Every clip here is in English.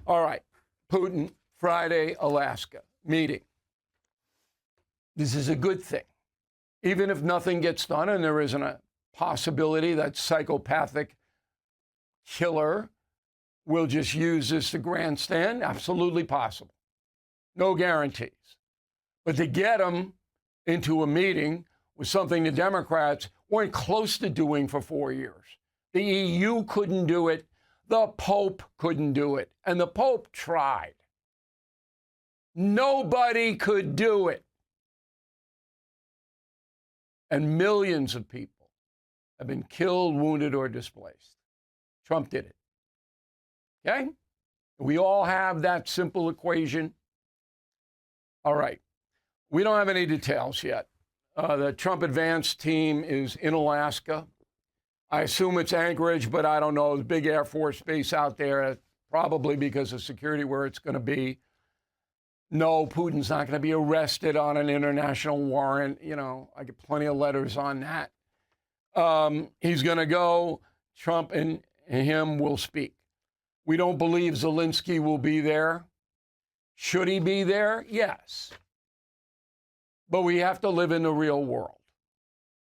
All right. Putin, Friday, Alaska, meeting. This is a good thing. Even if nothing gets done and there isn't a possibility that psychopathic killer will just use this to grandstand, absolutely possible. No guarantees. But to get him into a meeting was something the Democrats weren't close to doing for 4 years. The EU couldn't do it. The Pope couldn't do it. And the Pope tried. Nobody could do it. And millions of people have been killed, wounded, or displaced. Trump did it. Okay? We all have that simple equation. All right. We don't have any details yet. The Trump advance team is in Alaska. I assume it's Anchorage, but I don't know. There's a big Air Force base out there, probably because of security where it's going to be. No, Putin's not going to be arrested on an international warrant. You know, I get plenty of letters on that. He's going to go. Trump and him will speak. We don't believe Zelensky will be there. Should he be there? Yes. But we have to live in the real world.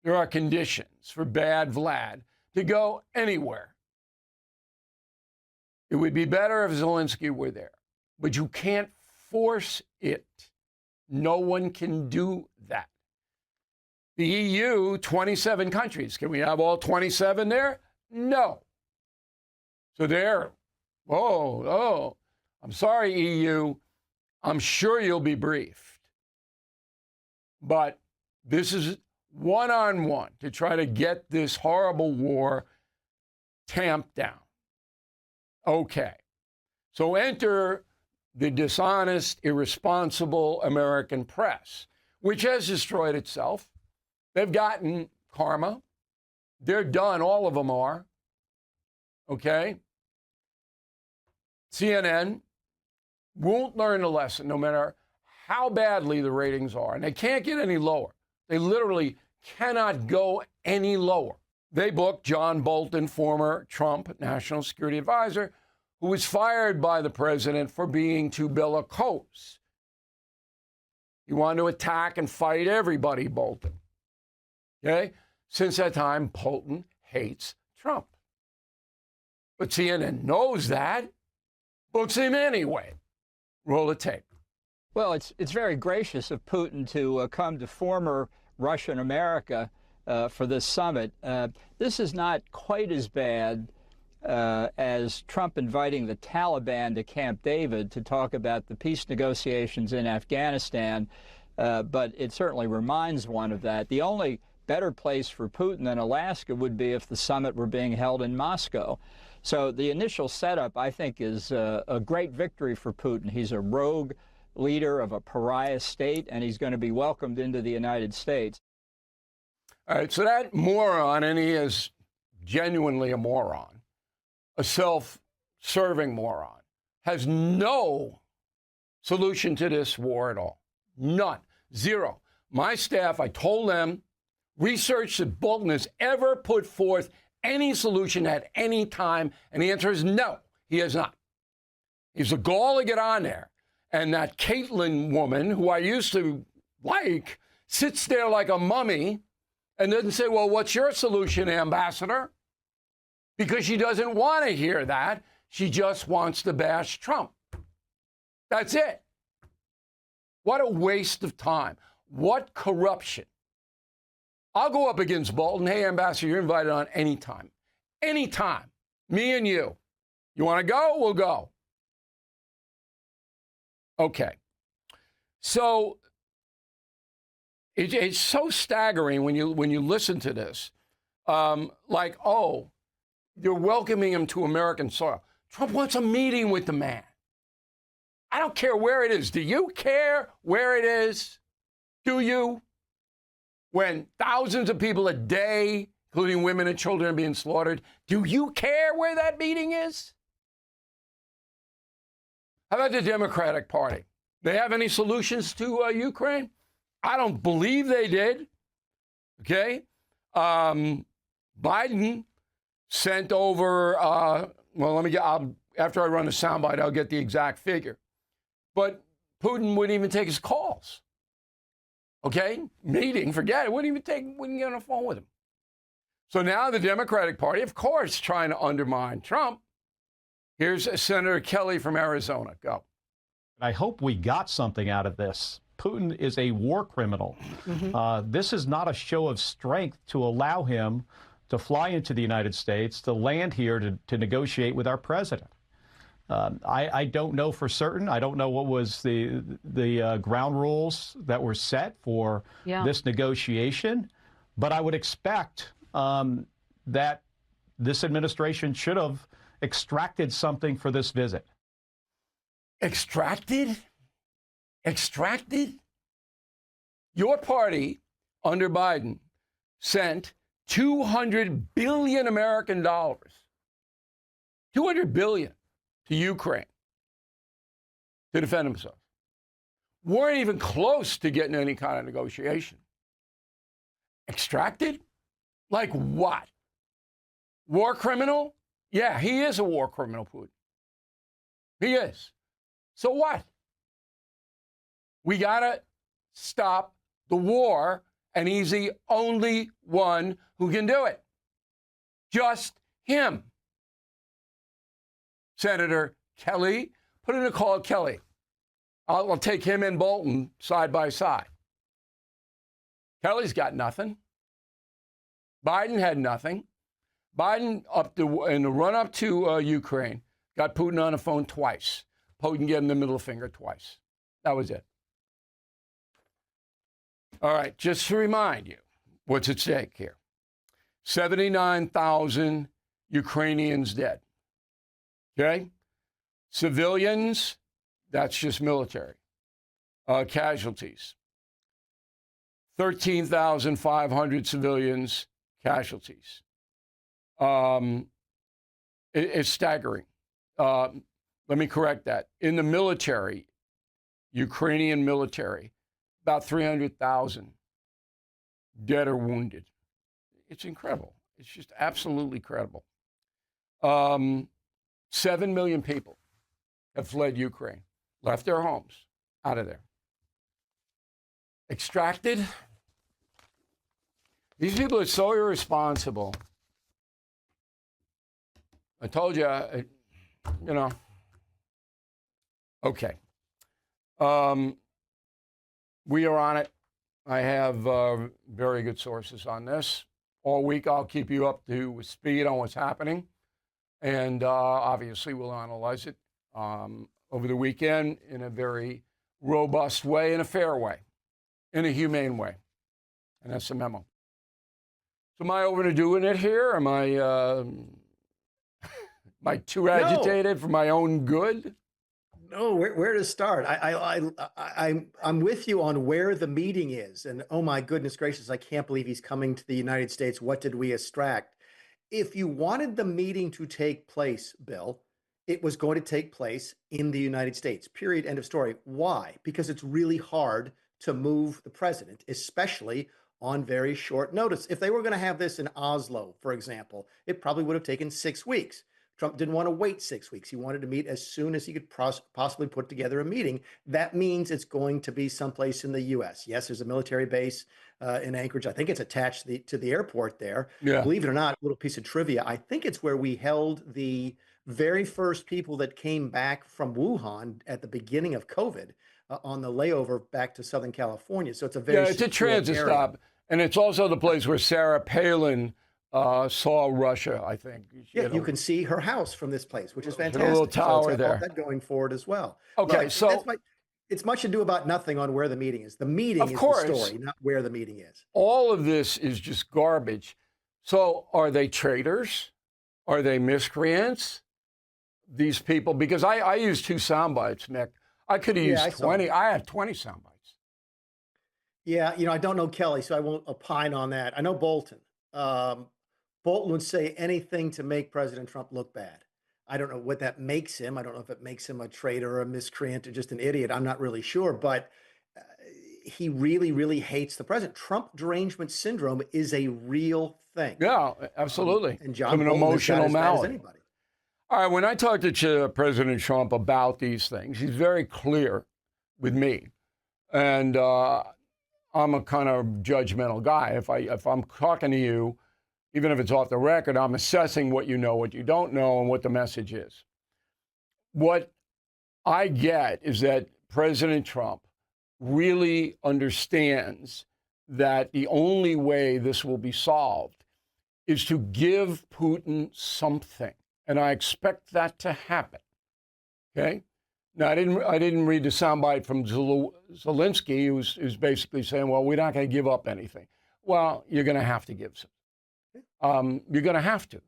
There are conditions for bad Vlad to go anywhere. It would be better if Zelensky were there, but you can't force it. No one can do that. The EU, 27 countries. Can we have all 27 there? No. So there, I'm sorry, EU. I'm sure you'll be briefed. But this is one-on-one to try to get this horrible war tamped down. Okay. So enter the dishonest, irresponsible American press, which has destroyed itself. They've gotten karma. They're done. All of them are. Okay? CNN won't learn a lesson no matter how badly the ratings are. And they can't get any lower. They literally cannot go any lower. They booked John Bolton, former Trump national security advisor, who was fired by the president for being too bellicose. He wanted to attack and fight everybody, Bolton. Okay? Since that time, Bolton hates Trump. But CNN knows that, books him anyway. Roll the tape. Well, it's very gracious of Putin to come to former Russian America for this summit. This is not quite as bad as Trump inviting the Taliban to Camp David to talk about the peace negotiations in Afghanistan, but it certainly reminds one of that. The only better place for Putin than Alaska would be if the summit were being held in Moscow. So the initial setup, I think, is a great victory for Putin. He's a rogue leader of a pariah state, and he's going to be welcomed into the United States. All right, so that moron, and he is genuinely a moron, a self-serving moron, has no solution to this war at all. None. Zero. My staff, I told them, research that Bolton has ever put forth any solution at any time, and the answer is no, he has not. He's a gall to get on there. And that Caitlin woman, who I used to like, sits there like a mummy and doesn't say, well, what's your solution, Ambassador? Because she doesn't want to hear that. She just wants to bash Trump. That's it. What a waste of time. What corruption. I'll go up against Bolton. Hey, Ambassador, you're invited on anytime. Anytime. Me and you. You want to go? We'll go. Okay. So it's so staggering when you listen to this. Like, oh, you're welcoming him to American soil. Trump wants a meeting with the man. I don't care where it is. Do you care where it is? Do you? When thousands of people a day, including women and children, are being slaughtered, do you care where that meeting is? How about the Democratic Party? They have any solutions to Ukraine? I don't believe they did. Okay? Biden sent over, I'll after I run the soundbite, I'll get the exact figure. But Putin wouldn't even take his calls. Okay? Meeting, forget it. Wouldn't get on the phone with him. So now the Democratic Party, of course, trying to undermine Trump. Here's Senator Kelly from Arizona. Go. I hope we got something out of this. Putin is a war criminal. This is not a show of strength to allow him to fly into the United States, to land here to negotiate with our president. I don't know for certain. I don't know what was the ground rules that were set for this negotiation, but I would expect that this administration should have extracted something for this visit. Extracted? Extracted? Your party under Biden sent $200 billion American dollars, $200 billion to Ukraine to defend themselves. Weren't even close to getting any kind of negotiation. Extracted? Like what? War criminal? Yeah, he is a war criminal, Putin. He is. So what? We got to stop the war, and he's the only one who can do it. Just him. Senator Kelly, put in a call, Kelly. I'll take him and Bolton side by side. Kelly's got nothing. Biden had nothing. Biden, in the run-up to Ukraine, got Putin on the phone twice. Putin gave him the middle finger twice. That was it. All right, just to remind you what's at stake here. 79,000 Ukrainians dead. Okay? Civilians, that's just military. Casualties. 13,500 civilians, casualties. It's staggering. Let me correct that. In the military, Ukrainian military, about 300,000 dead or wounded. It's incredible. It's just absolutely incredible. 7 million people have fled Ukraine, left their homes, out of there. Extracted. These people are so irresponsible. I told you, Okay. We are on it. I have very good sources on this. All week, I'll keep you up to speed on what's happening. And obviously, we'll analyze it over the weekend in a very robust way, in a fair way, in a humane way. And that's the memo. So am I overdoing it here? Am I too agitated for my own good? No, where to start? I'm with you on where the meeting is. And oh my goodness gracious, I can't believe he's coming to the United States. What did we extract? If you wanted the meeting to take place, Bill, it was going to take place in the United States, period, end of story. Why? Because it's really hard to move the president, especially on very short notice. If they were going to have this in Oslo, for example, it probably would have taken 6 weeks. Trump didn't want to wait 6 weeks. He wanted to meet as soon as he could possibly put together a meeting. That means it's going to be someplace in the U.S. Yes, there's a military base in Anchorage. I think it's attached to the airport there. Yeah. Believe it or not, a little piece of trivia. I think it's where we held the very first people that came back from Wuhan at the beginning of COVID on the layover back to Southern California. So it's a very it's a transit area. stop. And it's also the place where Sarah Palin saw Russia, I think. You can see her house from this place, which is fantastic. A little tower so it's there. That going forward as well. Okay, so it's much ado about nothing on where the meeting is. The meeting is the story, not where the meeting is. All of this is just garbage. So are they traitors? Are they miscreants? These people, because I used 2 sound bites, Nick. I could have used 20. I had 20 sound bites. Yeah, I don't know Kelly, so I won't opine on that. I know Bolton. Bolton would say anything to make President Trump look bad. I don't know what that makes him. I don't know if it makes him a traitor or a miscreant or just an idiot. I'm not really sure, but he really, really hates the president. Trump derangement syndrome is a real thing. Yeah, absolutely. And John an Bolton emotional is as bad as malady. anybody. All right, when I talk to President Trump about these things, he's very clear with me. And I'm a kind of judgmental guy. If I'm talking to you, even if it's off the record, I'm assessing what you know, what you don't know, and what the message is. What I get is that President Trump really understands that the only way this will be solved is to give Putin something. And I expect that to happen. Okay? Now, I didn't read the soundbite from Zelensky, who's basically saying, well, we're not going to give up anything. Well, you're going to have to give some. You're going to have to.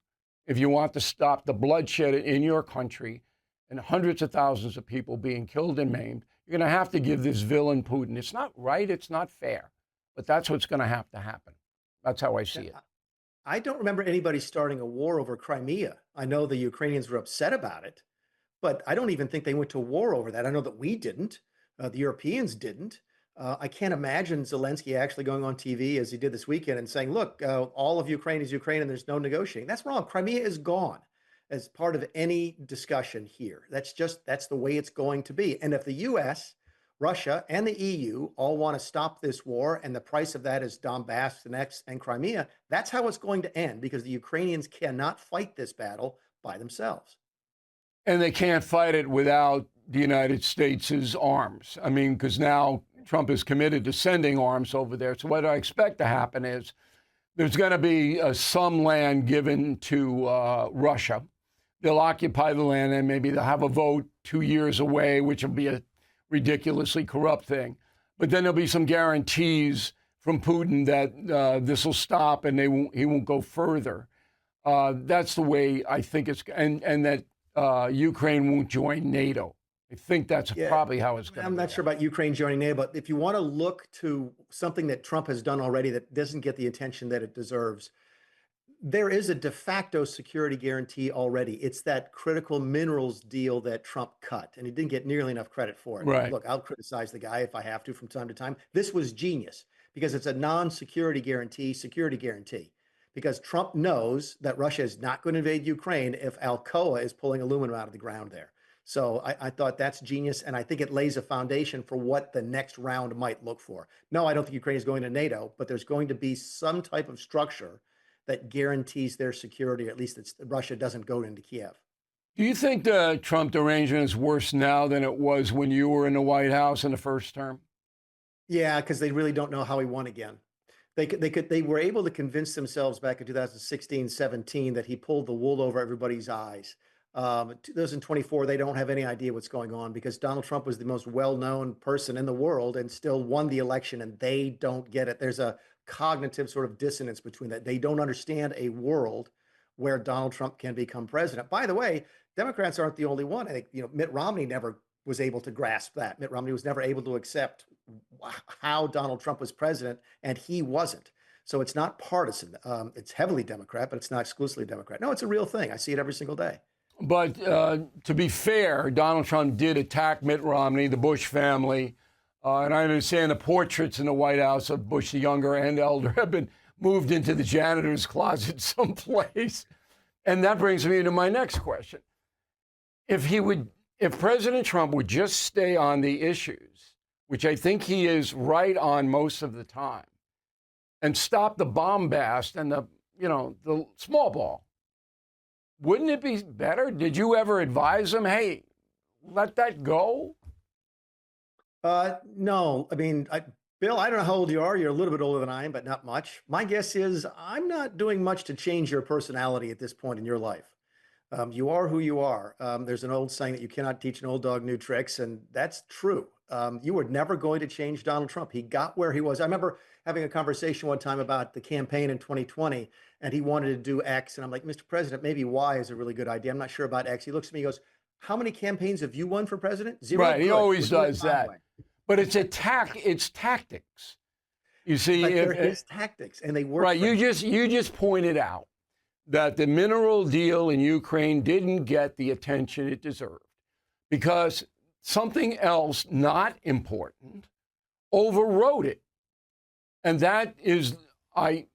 If you want to stop the bloodshed in your country and hundreds of thousands of people being killed and maimed, you're going to have to give this villain Putin. It's not right. It's not fair. But that's what's going to happen. That's how I see it. I don't remember anybody starting a war over Crimea. I know the Ukrainians were upset about it, but I don't even think they went to war over that. I know that we didn't. The Europeans didn't. I can't imagine Zelensky actually going on TV as he did this weekend and saying, look, all of Ukraine is Ukraine and there's no negotiating. That's wrong. Crimea is gone as part of any discussion here. That's the way it's going to be. And if the US, Russia, and the EU all want to stop this war, and the price of that is Donbass and Crimea, that's how it's going to end, because the Ukrainians cannot fight this battle by themselves. And they can't fight it without the United States' arms. I mean, because now Trump is committed to sending arms over there. So what I expect to happen is there's going to be some land given to Russia. They'll occupy the land, and maybe they'll have a vote 2 years away, which will be a ridiculously corrupt thing. But then there'll be some guarantees from Putin that this will stop and he won't go further. That's the way I think it's, and that Ukraine won't join NATO. I think that's probably how it's going to be. I'm not sure about Ukraine joining NATO, but if you want to look to something that Trump has done already that doesn't get the attention that it deserves, there is a de facto security guarantee already. It's that critical minerals deal that Trump cut, and he didn't get nearly enough credit for it. Right. Look, I'll criticize the guy if I have to from time to time. This was genius because it's a non-security guarantee, security guarantee, because Trump knows that Russia is not going to invade Ukraine if Alcoa is pulling aluminum out of the ground there. So I thought that's genius, and I think it lays a foundation for what the next round might look for. No, I don't think Ukraine is going to NATO, but there's going to be some type of structure that guarantees their security, or at least that Russia doesn't go into Kiev. Do you think the Trump arrangement is worse now than it was when you were in the White House in the first term? Yeah, because they really don't know how he won again. They were able to convince themselves back in 2016, 17 that he pulled the wool over everybody's eyes. 2024, they don't have any idea what's going on because Donald Trump was the most well-known person in the world and still won the election, and they don't get it. There's a cognitive sort of dissonance between that. They don't understand a world where Donald Trump can become president. By the way, Democrats aren't the only one. I think, Mitt Romney never was able to grasp that. Mitt Romney was never able to accept how Donald Trump was president, and he wasn't. So it's not partisan. It's heavily Democrat, but it's not exclusively Democrat. No, it's a real thing. I see it every single day. But to be fair, Donald Trump did attack Mitt Romney, the Bush family. And I understand the portraits in the White House of Bush the younger and elder have been moved into the janitor's closet someplace. And that brings me to my next question. If President Trump would just stay on the issues, which I think he is right on most of the time, and stop the bombast and the small ball, wouldn't it be better? Did you ever advise him, hey, let that go? No, I mean, Bill, I don't know how old you are. You're a little bit older than I am, but not much. My guess is I'm not doing much to change your personality at this point in your life. You are who you are. There's an old saying that you cannot teach an old dog new tricks, and that's true. You were never going to change Donald Trump. He got where he was. I remember having a conversation one time about the campaign in 2020, and he wanted to do X. And I'm like, Mr. President, maybe Y is a really good idea. I'm not sure about X. He looks at me, he goes, how many campaigns have you won for president? Zero. Right, he Good. always We'll do does it my that. way. But it's tactics. You see, But they're his tactics, and they work. right? for him. You just pointed out that the mineral deal in Ukraine didn't get the attention it deserved because something else not important overrode it. And that is, I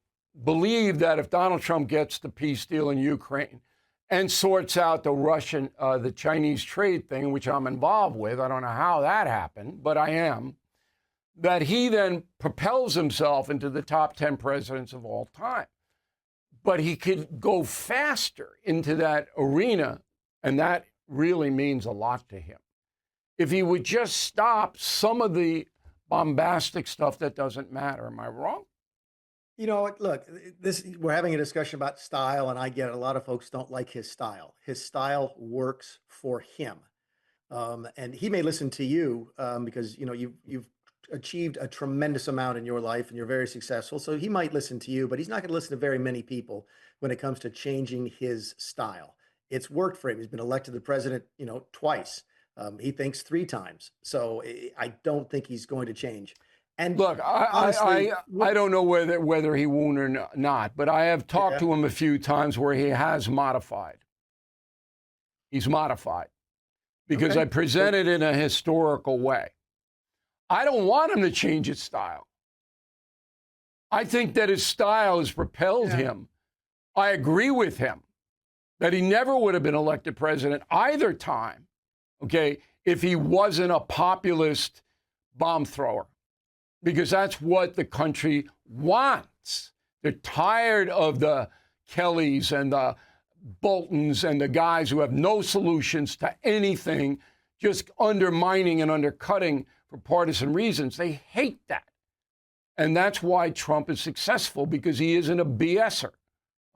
believe that if Donald Trump gets the peace deal in Ukraine and sorts out the Chinese trade thing, which I'm involved with. I don't know how that happened, but I am. That he then propels himself into the top 10 presidents of all time. But he could go faster into that arena, and that really means a lot to him. If he would just stop some of the bombastic stuff that doesn't matter. Am I wrong? You know what? Look, we're having a discussion about style, and I get it. A lot of folks don't like his style. His style works for him, and he may listen to you because you've achieved a tremendous amount in your life and you're very successful. So he might listen to you, but he's not going to listen to very many people when it comes to changing his style. It's worked for him. He's been elected the president, twice. He thinks 3 times. So I don't think he's going to change. And look, honestly, I don't know whether he won't or not, but I have talked to him a few times where he has modified. He's modified because I present it in a historical way. I don't want him to change his style. I think that his style has propelled him. I agree with him that he never would have been elected president either time, if he wasn't a populist bomb thrower, because that's what the country wants. They're tired of the Kellys and the Boltons and the guys who have no solutions to anything, just undermining and undercutting for partisan reasons. They hate that. And that's why Trump is successful, because he isn't a BSer,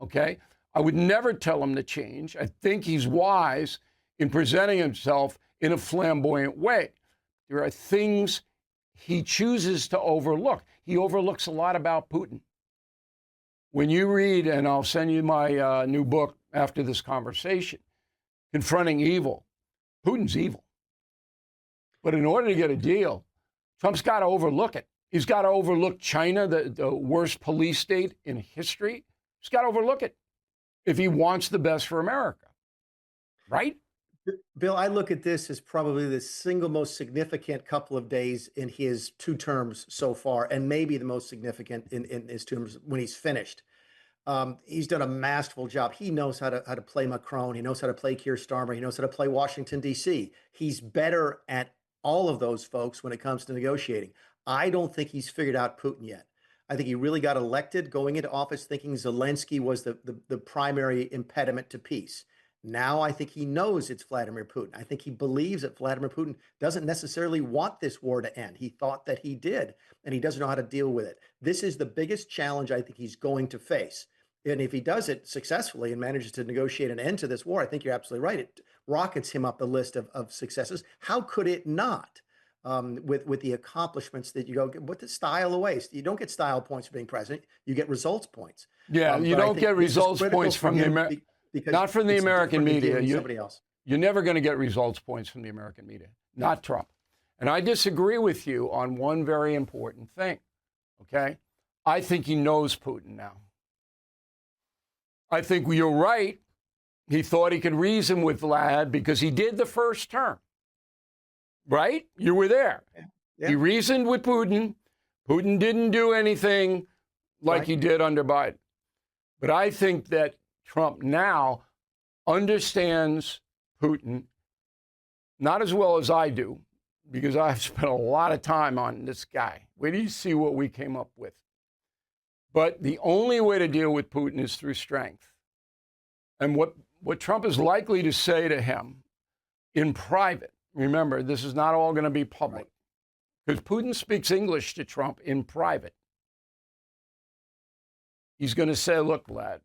I would never tell him to change. I think he's wise in presenting himself in a flamboyant way. There are things he chooses to overlook. He overlooks a lot about Putin. When you read, and I'll send you my new book after this conversation, Confronting Evil, Putin's evil. But in order to get a deal, Trump's got to overlook it. He's got to overlook China, the worst police state in history. He's got to overlook it if he wants the best for America, right? Bill, I look at this as probably the single most significant couple of days in his 2 terms so far, and maybe the most significant in his terms when he's finished. He's done a masterful job. He knows how to play Macron. He knows how to play Keir Starmer. He knows how to play Washington, D.C. He's better at all of those folks when it comes to negotiating. I don't think he's figured out Putin yet. I think he really got elected going into office thinking Zelensky was the primary impediment to peace. Now I think he knows it's Vladimir Putin. I think he believes that Vladimir Putin doesn't necessarily want this war to end. He thought that he did, and he doesn't know how to deal with it. This is the biggest challenge I think he's going to face. And if he does it successfully and manages to negotiate an end to this war, I think you're absolutely right. It rockets him up the list of successes. How could it not? With the accomplishments that you go, put the style away. You don't get style points for being president. You get results points. Yeah, you don't get results points from the not from the American media. Somebody else. You're never going to get results points from the American media, not Trump. And I disagree with you on one very important thing, I think he knows Putin now. I think you're right. He thought he could reason with Vlad because he did the first term, right? You were there. Yeah. He reasoned with Putin. Putin didn't do anything like he did under Biden. But I think that Trump now understands Putin not as well as I do, because I've spent a lot of time on this guy. Wait till you see what we came up with. But the only way to deal with Putin is through strength. And what Trump is likely to say to him in private, remember, this is not all going to be public, because Putin speaks English to Trump in private. He's going to say, look, Vlad,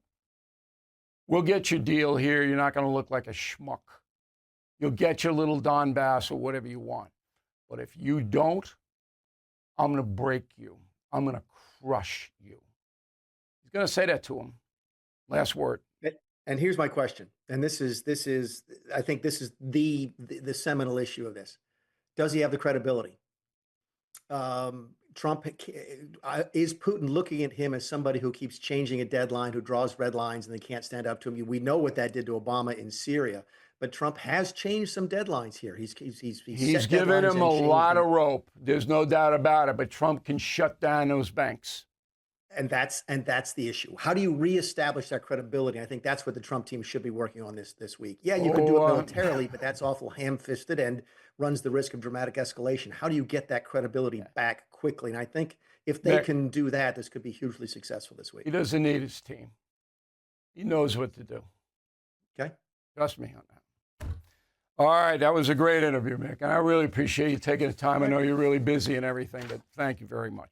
we'll get your deal here. You're not going to look like a schmuck. You'll get your little Donbass or whatever you want. But if you don't, I'm going to break you. I'm going to crush you. He's going to say that to him. Last word. And here's my question. And this is I think this is the seminal issue of this. Does he have the credibility? Trump, is Putin looking at him as somebody who keeps changing a deadline, who draws red lines, and they can't stand up to him? We know what that did to Obama in Syria, but Trump has changed some deadlines here. He's given him a lot of rope. There's no doubt about it. But Trump can shut down those banks. And that's the issue. How do you reestablish that credibility? I think that's what the Trump team should be working on this week. Yeah, you could do it militarily, but that's awful ham-fisted and runs the risk of dramatic escalation. How do you get that credibility back quickly? And I think if they can do that, this could be hugely successful this week. He doesn't need his team. He knows what to do. Okay. Trust me on that. All right, that was a great interview, Mick, and I really appreciate you taking the time. I know you're really busy and everything, but thank you very much.